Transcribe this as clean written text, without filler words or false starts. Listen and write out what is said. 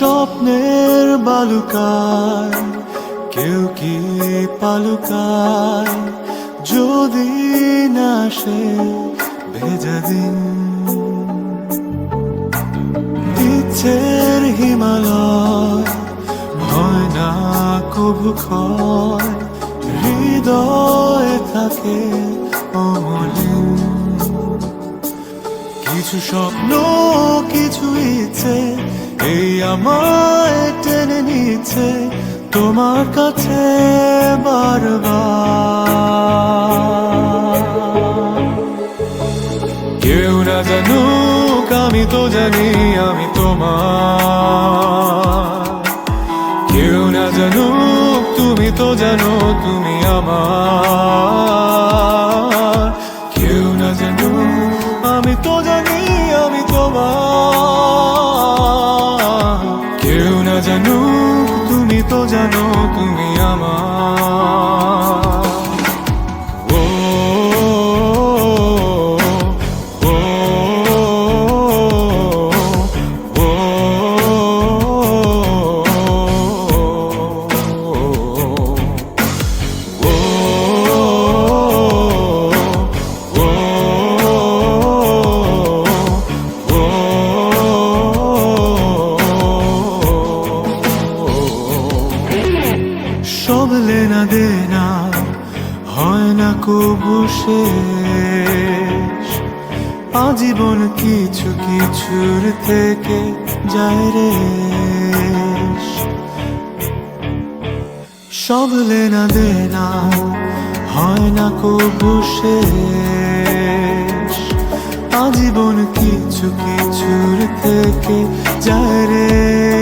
স্বপ্নের বালুকায় কেউ কি পালুকায়, যদি না সে ভেজা দিন। ইচ্ছের হিমালয় হয় না কবু ক্ষয়, হৃদয়ে থাকে অমলিন। কিছু স্বপ্ন কিছু ইচ্ছে এই আমায় টেনে নিচ্ছে তোমার কাছে বারবার। কেউ না জানুক আমি তো জানি আমি তোমার, কেউ না জানুক তুমি তো জানো তুমি আমার। কেউ না জানুক আমি তো জানি আমি তোমার, কেউ না জানুক তুমি তো জানো তুমি আমার। সব লেনা দেনা হয় না কবু শেষ, আজীবন কিছু কিছুর থেকে যায় রে। সব লেনা দেনা হয় না কবু শেষ, আজীবন কিছু কিছুর থেকে যায় রে।